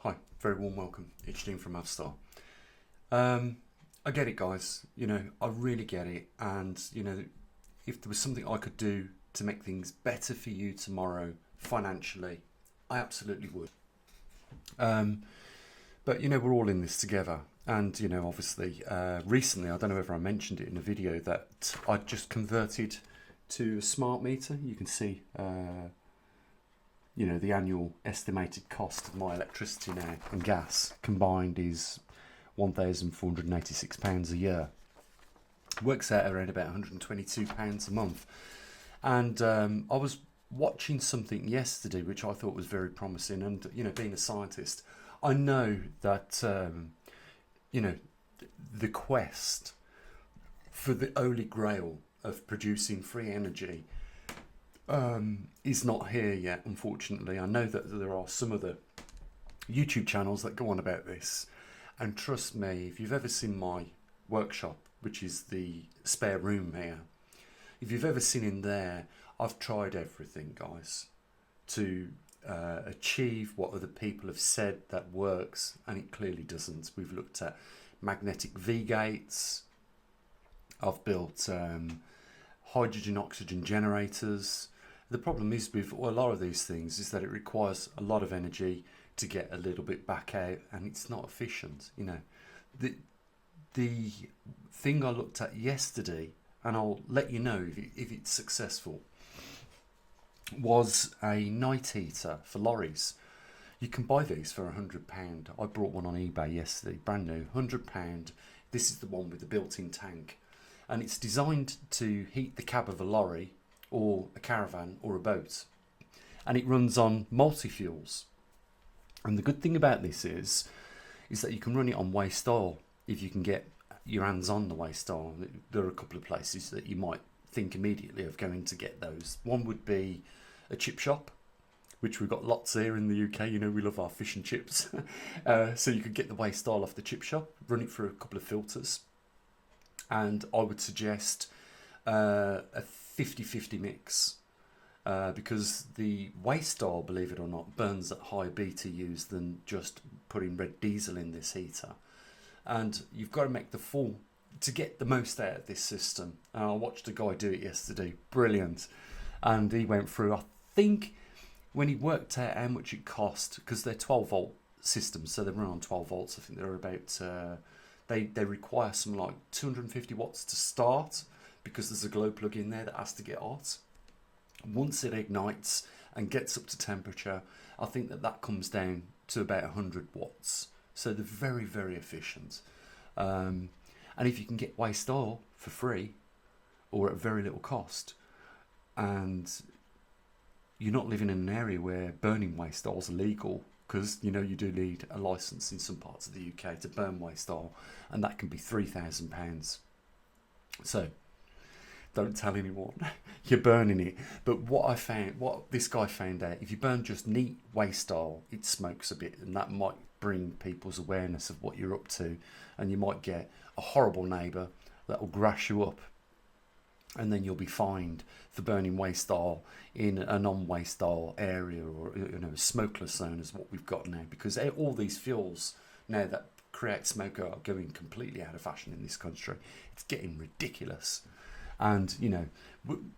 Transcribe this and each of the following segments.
Hi, very warm welcome. It's Dean from maverickstar. I get it, guys. I really get it. And, if there was something I could do to make things better for you tomorrow financially, I absolutely would. Um, but, we're all in this together. And, obviously, recently, I don't know whether I mentioned it in a video, that I just converted to a smart meter. You can see, the annual estimated cost of my electricity now and gas combined is £1,486 a year. Works out around about £122 a month. And I was watching something yesterday which I thought was very promising. And, being a scientist, I know that, the quest for the holy grail of producing free energy is not here yet, unfortunately. I know that there are some other YouTube channels that go on about this, and trust me, if you've ever seen my workshop, which is the spare room here, if you've ever seen in there, I've tried everything, guys, to achieve what other people have said that works, and it clearly doesn't. We've looked at magnetic V-gates. I've built hydrogen oxygen generators. The problem is with a lot of these things is that it requires a lot of energy to get a little bit back out, and it's not efficient. The thing I looked at yesterday, and I'll let you know if it's successful, was a night heater for lorries. You can buy these for £100. I bought one on eBay yesterday, brand new, £100. This is the one with the built-in tank, and it's designed to heat the cab of a lorry or a caravan or a boat, and it runs on multi-fuels. And the good thing about this is that you can run it on waste oil if you can get your hands on the waste oil. There are a couple of places that you might think immediately of going to get those. One would be a chip shop, which we've got lots here in the UK. We love our fish and chips. So you could get the waste oil off the chip shop, run it through a couple of filters, and I would suggest a 50-50 mix, because the waste oil, believe it or not, burns at higher BTUs than just putting red diesel in this heater. And you've got to make the full to get the most out of this system. And I watched a guy do it yesterday, brilliant. And he went through, I think, when he worked out how much it cost, because they're 12-volt systems, so they run on 12 volts. I think they're about, they require something like 250 watts to start, because there's a glow plug in there that has to get hot. Once it ignites and gets up to temperature, I think that comes down to about 100 watts. So they're very, very efficient. And if you can get waste oil for free or at very little cost, and you're not living in an area where burning waste oil is illegal, because you do need a license in some parts of the UK to burn waste oil, and that can be £3,000. So don't tell anyone you're burning it. But what this guy found out, if you burn just neat waste oil, it smokes a bit, and that might bring people's awareness of what you're up to, and you might get a horrible neighbour that will grass you up, and then you'll be fined for burning waste oil in a non-waste oil area, or smokeless zone is what we've got now, because all these fuels now that create smoke are going completely out of fashion in this country. It's getting ridiculous. And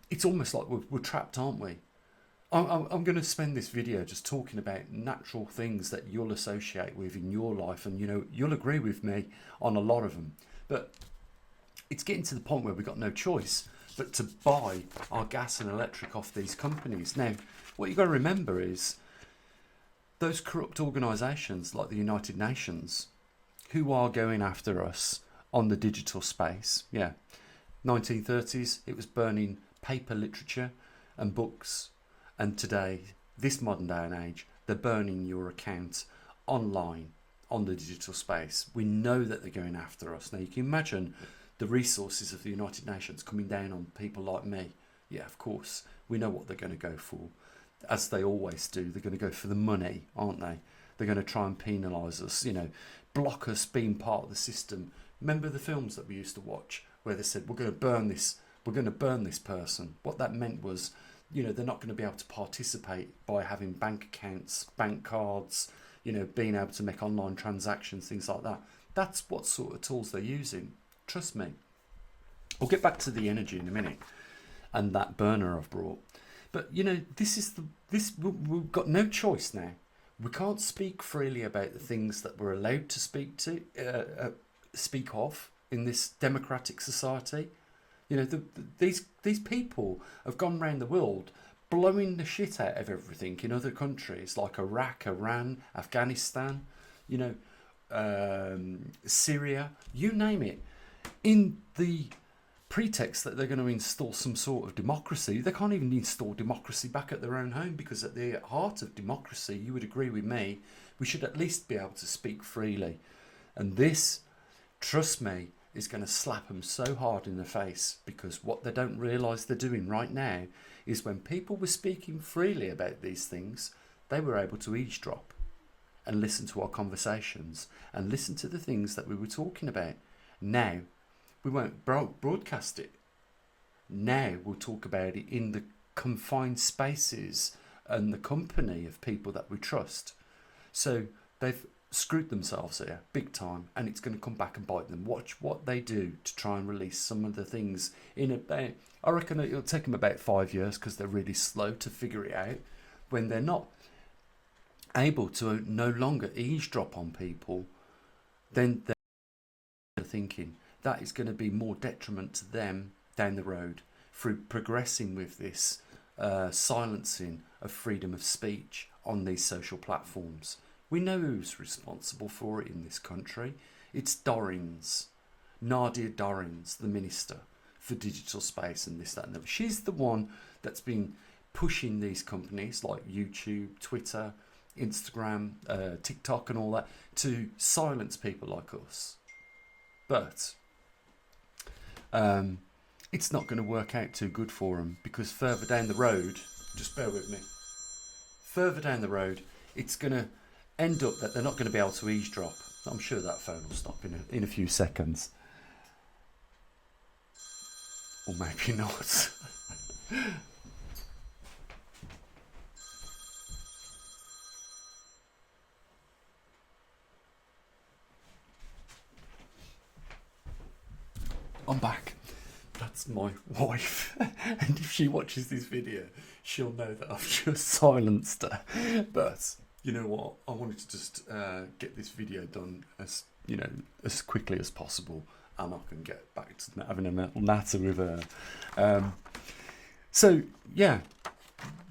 it's almost like we're trapped, aren't we? I'm going to spend this video just talking about natural things that you'll associate with in your life, and you'll agree with me on a lot of them. But it's getting to the point where we've got no choice but to buy our gas and electric off these companies. Now, what you've got to remember is those corrupt organisations like the United Nations, who are going after us on the digital space. 1930s, it was burning paper literature and books, and today, this modern day and age, they're burning your account online on the digital space. We know that they're going after us. Now, you can imagine the resources of the United Nations coming down on people like me. Yeah, of course, we know what they're going to go for. As they always do, they're going to go for the money, aren't they? They're going to try and penalise us, block us being part of the system. Remember the films that we used to watch where they said, we're going to burn this person? What that meant was, they're not going to be able to participate by having bank accounts, bank cards, you know, being able to make online transactions, things like that. That's what sort of tools they're using. Trust me. We'll get back to the energy in a minute and that burner I've brought. But you know, we've got no choice now. We can't speak freely about the things that we're allowed to speak of in this democratic society. You know, these people have gone around the world blowing the shit out of everything in other countries like Iraq, Iran, Afghanistan, you know, Syria, you name it, in the pretext that they're going to install some sort of democracy. They can't even install democracy back at their own home, because at the heart of democracy, you would agree with me, we should at least be able to speak freely. And this, trust me, is going to slap them so hard in the face, because what they don't realise they're doing right now is when people were speaking freely about these things, they were able to eavesdrop and listen to our conversations and listen to the things that we were talking about. Now, we won't broadcast it. Now we'll talk about it in the confined spaces and the company of people that we trust. So they've screwed themselves here big time, and it's going to come back and bite them. Watch what they do to try and release some of the things in about, I reckon it'll take them about 5 years, because they're really slow to figure it out. When they're not able to no longer eavesdrop on people, then they're thinking that is going to be more detriment to them down the road through progressing with this silencing of freedom of speech on these social platforms. We know who's responsible for it in this country. It's Dorrins, Nadia Dorrins, the Minister for Digital Space and this, that and the other. She's the one that's been pushing these companies like YouTube, Twitter, Instagram, TikTok and all that to silence people like us. But it's not going to work out too good for them, because further down the road, just bear with me, further down the road, it's going to end up that they're not going to be able to eavesdrop. I'm sure that phone will stop in a few seconds. Or maybe not. I'm back. That's my wife, and if she watches this video, she'll know that I've just silenced her. But you know what? I wanted to just get this video done as quickly as possible, and I can get back to having a little natter with her. So yeah,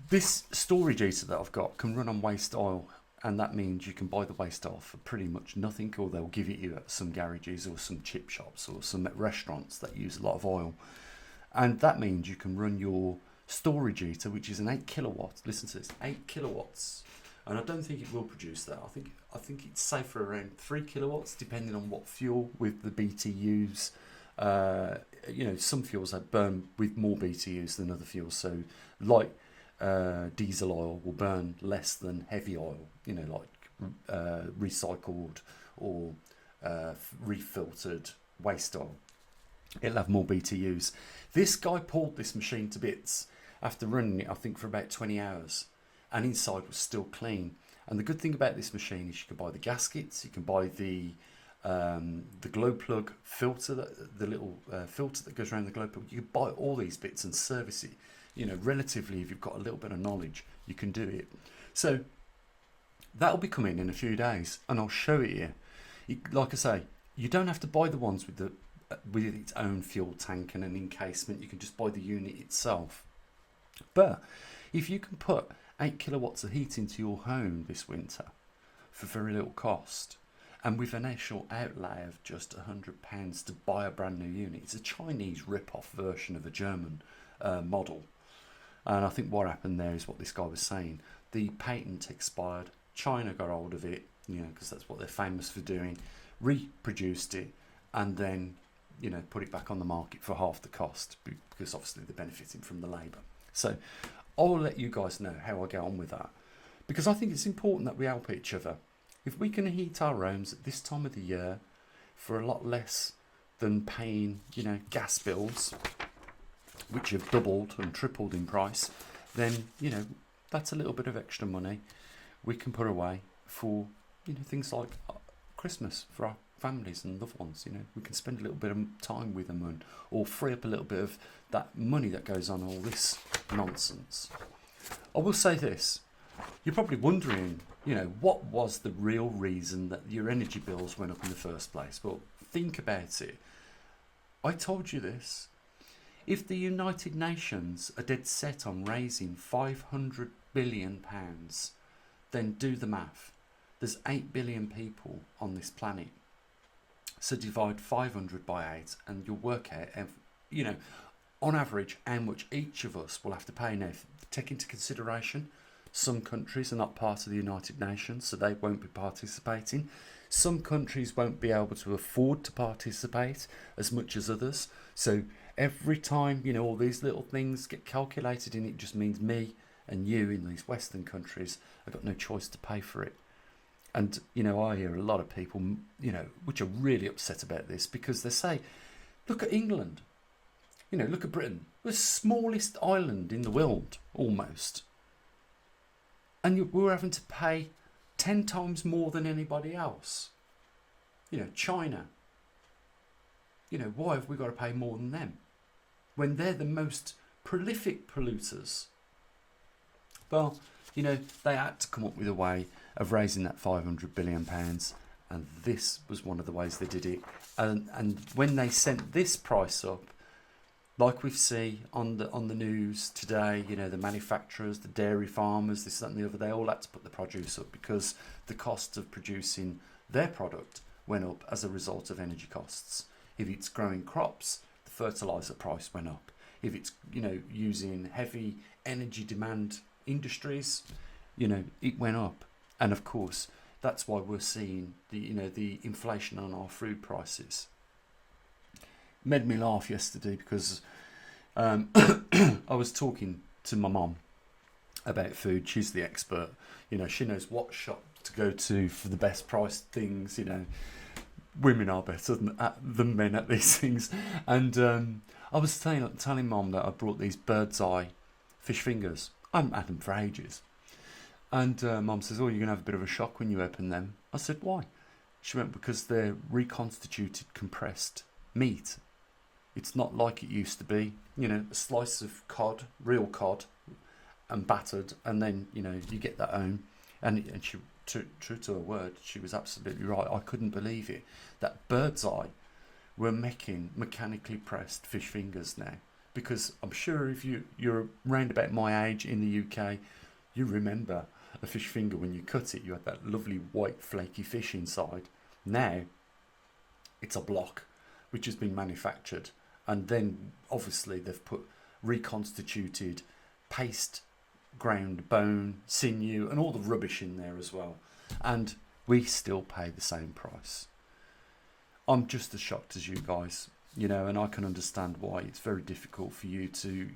this storage heater that I've got can run on waste oil. And that means you can buy the waste oil for pretty much nothing, or they'll give it you at some garages or some chip shops or some restaurants that use a lot of oil. And that means you can run your storage heater, which is an 8 kilowatts. Listen to this, 8 kilowatts. And I don't think it will produce that. I think it's safe for around 3 kilowatts, depending on what fuel with the BTUs. Some fuels that burn with more BTUs than other fuels. So like diesel oil will burn less than heavy oil, like recycled or refiltered waste oil. It'll have more BTUs. This guy pulled this machine to bits after running it, I think, for about 20 hours, and inside was still clean. And the good thing about this machine is you can buy the gaskets, you can buy the glow plug filter, the little filter that goes around the glow plug. You can buy all these bits and service it. Relatively, if you've got a little bit of knowledge, you can do it. So that'll be coming in a few days, and I'll show it you. Like I say, you don't have to buy the ones with its own fuel tank and an encasement. You can just buy the unit itself. But if you can put 8 kilowatts of heat into your home this winter for very little cost, and with an initial outlay of just £100 to buy a brand new unit, it's a Chinese rip-off version of a German model. And I think what happened there is what this guy was saying. The patent expired. China got hold of it, because that's what they're famous for doing. Reproduced it, and then, put it back on the market for half the cost, because obviously they're benefiting from the labour. So I'll let you guys know how I get on with that, because I think it's important that we help each other. If we can heat our homes at this time of the year for a lot less than paying, gas bills, which have doubled and tripled in price, then, that's a little bit of extra money we can put away for things like Christmas for our families and loved ones. We can spend a little bit of time with them, or free up a little bit of that money that goes on all this nonsense. I will say this: you're probably wondering, what was the real reason that your energy bills went up in the first place? Well, think about it. I told you this. If the United Nations are dead set on raising £500 billion, then do the math. There's 8 billion people on this planet. So divide 500 by 8 and you'll work out, on average, how much each of us will have to pay. Now, take into consideration, some countries are not part of the United Nations, so they won't be participating. Some countries won't be able to afford to participate as much as others. So every time, all these little things get calculated in, it just means me and you in these Western countries have got no choice to pay for it. And, I hear a lot of people, which are really upset about this, because they say, look at England, look at Britain, the smallest island in the world, almost. And we're having to pay 10 times more than anybody else. China. Why have we got to pay more than them when they're the most prolific polluters? Well, they had to come up with a way of raising that £500 billion, and this was one of the ways they did it. And when they sent this price up, like we see on the news today, the manufacturers, the dairy farmers, this, that and the other, they all had to put the produce up because the cost of producing their product went up as a result of energy costs. If it's growing crops, the fertiliser price went up. If it's, using heavy energy demand industries, it went up. And of course, that's why we're seeing the inflation on our food prices. Made me laugh yesterday because I was talking to my mum about food. She's the expert. She knows what shop to go to for the best priced things. Women are better than men at these things. And I was telling Mum that I brought these bird's eye fish fingers. I haven't had them for ages. And Mum says, oh, you're going to have a bit of a shock when you open them. I said, why? She went, because they're reconstituted compressed meat. It's not like it used to be, a slice of cod, real cod, and battered, and then, you get that home. And she, true to her word, she was absolutely right. I couldn't believe it. That bird's eye were making mechanically pressed fish fingers now. Because I'm sure if you're around about my age in the UK, you remember a fish finger when you cut it, you had that lovely white flaky fish inside. Now, it's a block which has been manufactured. And then, obviously, they've put reconstituted paste, ground bone, sinew, and all the rubbish in there as well. And we still pay the same price. I'm just as shocked as you guys, and I can understand why it's very difficult for you to,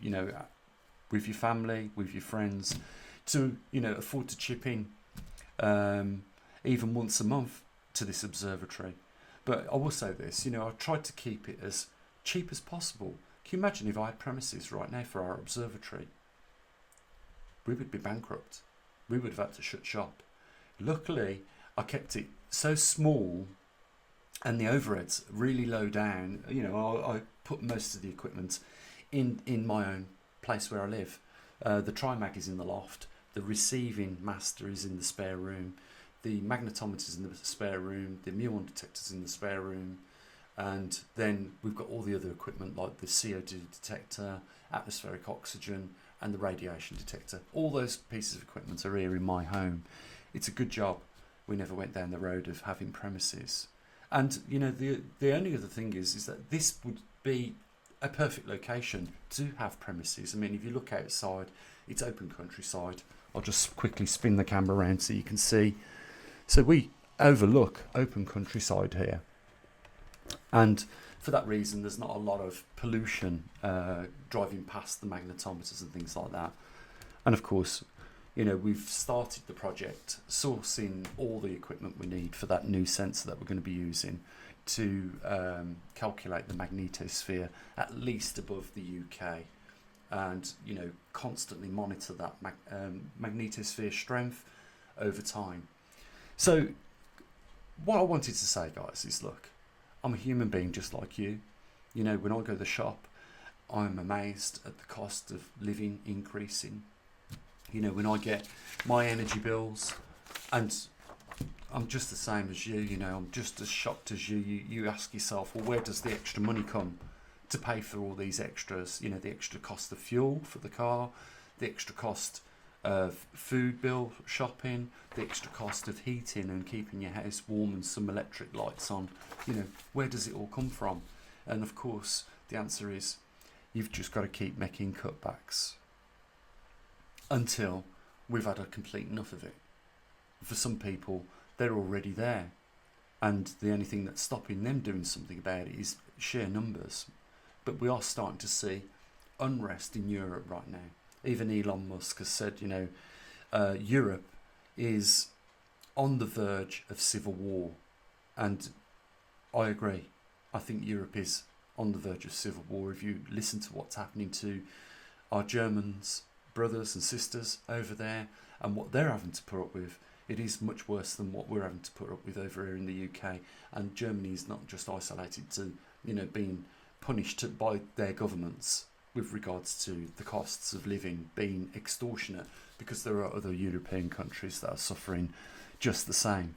with your family, with your friends, to, afford to chip in even once a month to this observatory. But I will say this, I've tried to keep it as cheap as possible. Can you imagine if I had premises right now for our observatory? We would be bankrupt. We would have had to shut shop. Luckily, I kept it so small and the overheads really low down. I put most of the equipment in my own place where I live. The Trimag is in the loft. The receiving master is in the spare room. The magnetometer is in the spare room. The muon detector's in the spare room. And then we've got all the other equipment like the CO2 detector, atmospheric oxygen, and the radiation detector. All those pieces of equipment are here in my home. It's a good job we never went down the road of having premises. And the only other thing is that this would be a perfect location to have premises. I mean, if you look outside, it's open countryside. I'll just quickly spin the camera around so you can see. So we overlook open countryside here. And for that reason, there's not a lot of pollution driving past the magnetometers and things like that. And of course, we've started the project sourcing all the equipment we need for that new sensor that we're going to be using to calculate the magnetosphere at least above the UK, and constantly monitor that magnetosphere strength over time. So what I wanted to say, guys, is look, I'm a human being just like you. You know, when I go to the shop, I'm amazed at the cost of living increasing. You know, when I get my energy bills, and I'm just the same as you, you know, I'm just as shocked as you. You ask yourself, well, where does the extra money come to pay for all these extras? You know, the extra cost of fuel for the car, the extra cost of food bill, shopping, the extra cost of heating and keeping your house warm and some electric lights on. You know, where does it all come from? And of course, the answer is you've just got to keep making cutbacks until we've had a complete enough of it. For some people, they're already there, and the only thing that's stopping them doing something about it is sheer numbers. But we are starting to see unrest in Europe right now. Even Elon Musk has said, you know, Europe is on the verge of civil war, and I agree. I think Europe is on the verge of civil war. If you listen to what's happening to our Germans, brothers and sisters over there, and what they're having to put up with, it is much worse than what we're having to put up with over here in the UK. And Germany is not just isolated to, you know, being punished by their governments with regards to the costs of living being extortionate, because there are other European countries that are suffering just the same.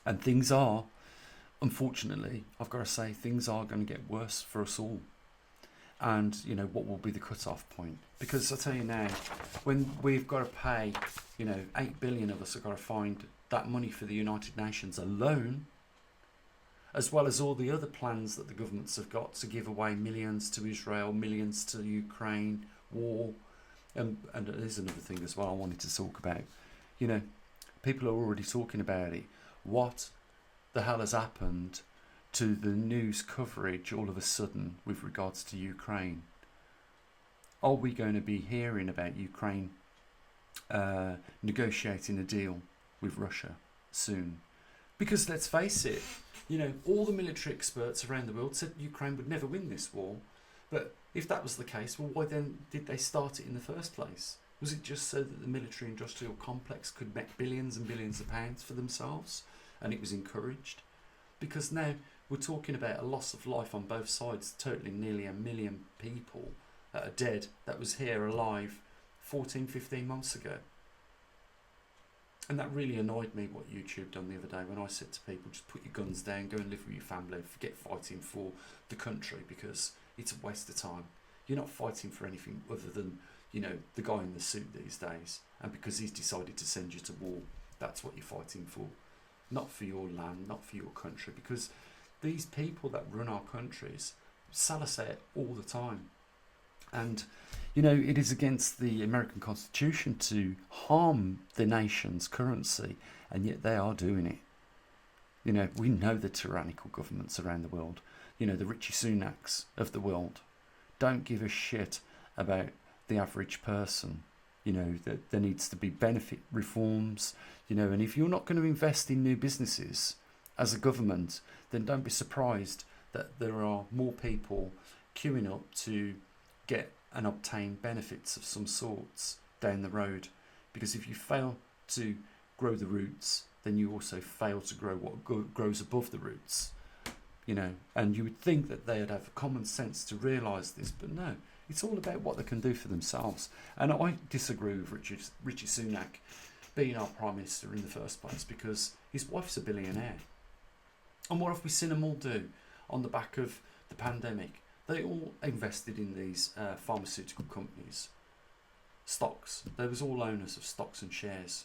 And things are, unfortunately, I've got to say, things are going to get worse for us all. And, you know, what will be the cut-off point? Because I tell you now, when we've got to pay, you know, 8 billion of us have got to find that money for the United Nations alone, as well as all the other plans that the governments have got to give away millions to Israel, millions to Ukraine, war. And there's another thing as well I wanted to talk about. You know, people are already talking about it. What the hell has happened to the news coverage all of a sudden with regards to Ukraine? Are we going to be hearing about Ukraine negotiating a deal with Russia soon? Because let's face it, you know, all the military experts around the world said Ukraine would never win this war. But if that was the case, well, why then did they start it in the first place? Was it just so that the military industrial complex could make billions and billions of pounds for themselves, and it was encouraged? Because now we're talking about a loss of life on both sides, totaling nearly 1 million people that are dead, that was here alive 14, 15 months ago. And that really annoyed me, what YouTube done the other day, when I said to people, just put your guns down, go and live with your family, forget fighting for the country, because it's a waste of time. You're not fighting for anything other than, you know, the guy in the suit these days, and because he's decided to send you to war, that's what you're fighting for. Not for your land, not for your country, because these people that run our countries sell us out all the time. And, you know, it is against the American Constitution to harm the nation's currency, and yet they are doing it. You know, we know the tyrannical governments around the world, you know, the Richie Sunaks of the world, don't give a shit about the average person. You know, that there needs to be benefit reforms, you know, and if you're not going to invest in new businesses as a government, then don't be surprised that there are more people queuing up to get and obtain benefits of some sorts down the road. Because if you fail to grow the roots, then you also fail to grow what grows above the roots. You know, and you would think that they'd have common sense to realise this, but no, it's all about what they can do for themselves. And I disagree with Richie Sunak being our Prime Minister in the first place, because his wife's a billionaire. And what have we seen them all do on the back of the pandemic? They all invested in these pharmaceutical companies, stocks. They was all owners of stocks and shares.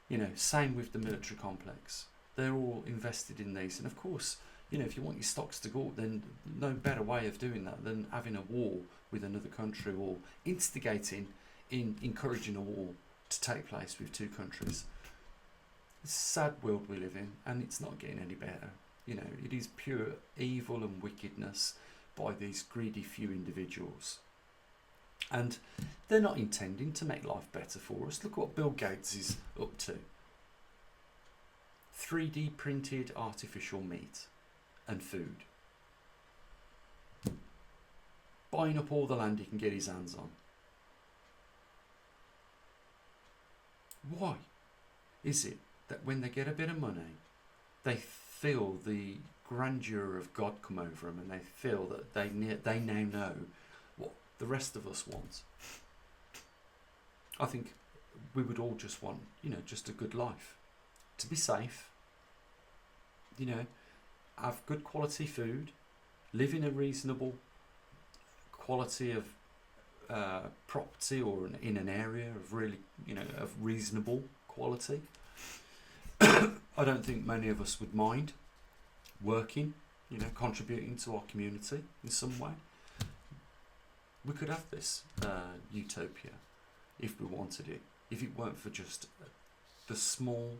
You know, same with the military complex. They're all invested in these. And of course, you know, if you want your stocks to go up, then no better way of doing that than having a war with another country, or instigating in encouraging a war to take place with two countries. It's a sad world we live in, and it's not getting any better. You know, it is pure evil and wickedness by these greedy few individuals. And they're not intending to make life better for us. Look what Bill Gates is up to. 3D printed artificial meat and food. Buying up all the land he can get his hands on. Why is it that when they get a bit of money, they feel the grandeur of God come over them, and they feel that they now know what the rest of us want. I think we would all just want, just a good life, to be safe, have good quality food, live in a reasonable quality of property, or in an area of really, of reasonable quality. I don't think many of us would mind working, contributing to our community in some way. We could have this utopia if we wanted it, if it weren't for just the small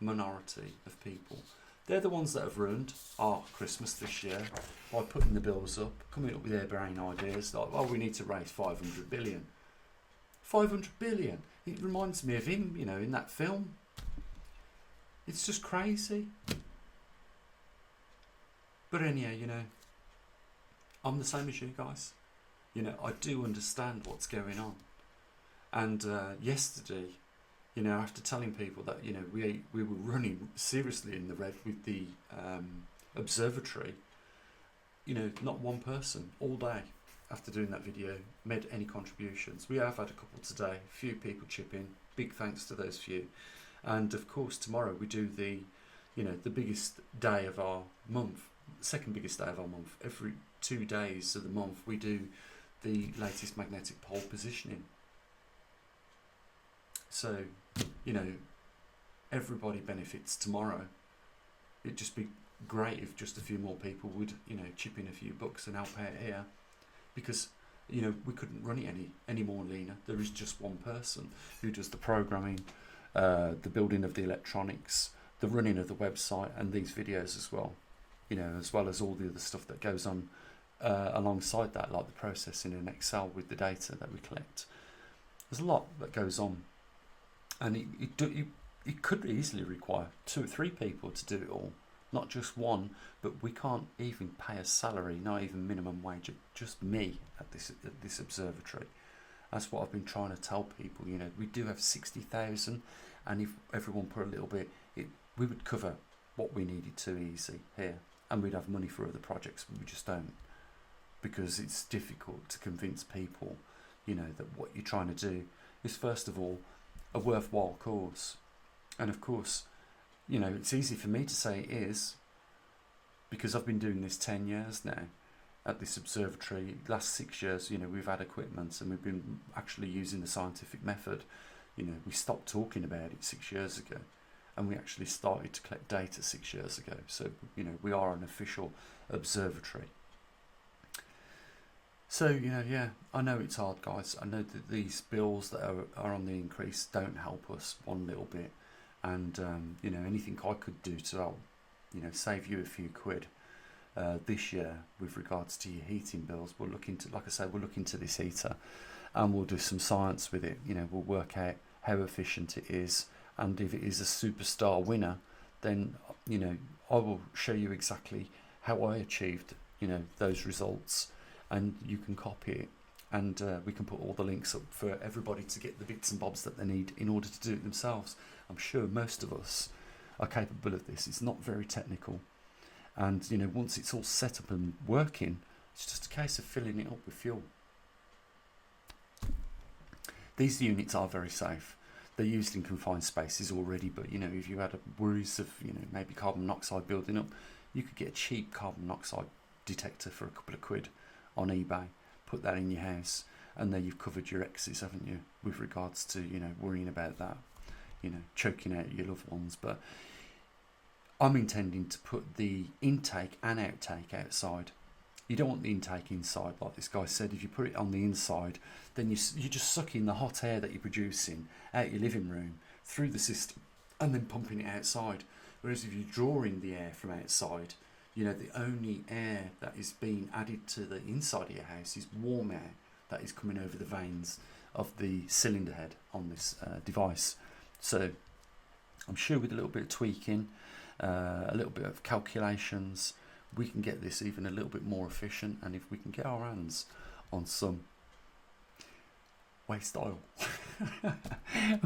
minority of people. They're the ones that have ruined our Christmas this year by putting the bills up, coming up with their brain ideas like, oh, we need to raise 500 billion. 500 billion. It reminds me of him, in that film. It's just crazy. But anyhow, I'm the same as you guys. I do understand what's going on. And yesterday, after telling people that, we were running seriously in the red with the observatory, not one person all day after doing that video made any contributions. We have had a couple today, a few people chip in. Big thanks to those few. And of course, tomorrow we do the biggest day of our month, second biggest day of our month. Every 2 days of the month we do the latest magnetic pole positioning. So, everybody benefits tomorrow. It'd just be great if just a few more people would, chip in a few bucks and help out here, because we couldn't run it any more leaner. There is just one person who does the programming, the building of the electronics, the running of the website, and these videos as well. As well as all the other stuff that goes on alongside that, like the processing in Excel with the data that we collect. There's a lot that goes on, and it could easily require 2 or 3 people to do it all, not just one. But we can't even pay a salary, not even minimum wage, just me at this observatory. That's what I've been trying to tell people. We do have 60,000, and if everyone put a little bit, we would cover what we needed to easy here, and we'd have money for other projects, but we just don't, because it's difficult to convince people, that what you're trying to do is first of all a worthwhile cause. And of course, it's easy for me to say it is, because I've been doing this 10 years now at this observatory. Last 6 years, we've had equipment, and we've been actually using the scientific method. We stopped talking about it 6 years ago, and we actually started to collect data 6 years ago. So, we are an official observatory. So, yeah, I know it's hard, guys. I know that these bills that are on the increase don't help us one little bit. And, anything I could do to help, save you a few quid this year with regards to your heating bills, we'll look into, like I say, we'll look into this heater, and we'll do some science with it. We'll work out how efficient it is, and if it is a superstar winner, then, I will show you exactly how I achieved, those results, and you can copy it, and we can put all the links up for everybody to get the bits and bobs that they need in order to do it themselves. I'm sure most of us are capable of this. It's not very technical, and once it's all set up and working, it's just a case of filling it up with fuel. These units are very safe. They're used in confined spaces already, but if you had worries of maybe carbon monoxide building up, you could get a cheap carbon monoxide detector for a couple of quid on eBay, put that in your house, and then you've covered your exes, haven't you, with regards to worrying about that, choking out your loved ones. But I'm intending to put the intake and outtake outside. You don't want the intake inside, like this guy said. If you put it on the inside, then you're just sucking the hot air that you're producing out your living room through the system and then pumping it outside. Whereas if you're drawing the air from outside, the only air that is being added to the inside of your house is warm air that is coming over the vanes of the cylinder head on this device. So I'm sure with a little bit of tweaking, a little bit of calculations, we can get this even a little bit more efficient. And if we can get our hands on some waste oil,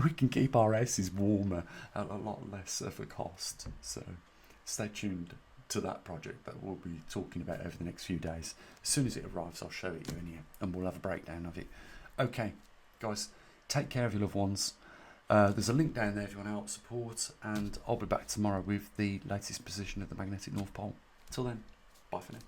we can keep our houses warmer at a lot less of a cost. So stay tuned to that project that we'll be talking about over the next few days. As soon as it arrives, I'll show it you in here and we'll have a breakdown of it. Okay, guys, take care of your loved ones. There's a link down there if you want to help support, and I'll be back tomorrow with the latest position of the magnetic North Pole. Till then, bye for now.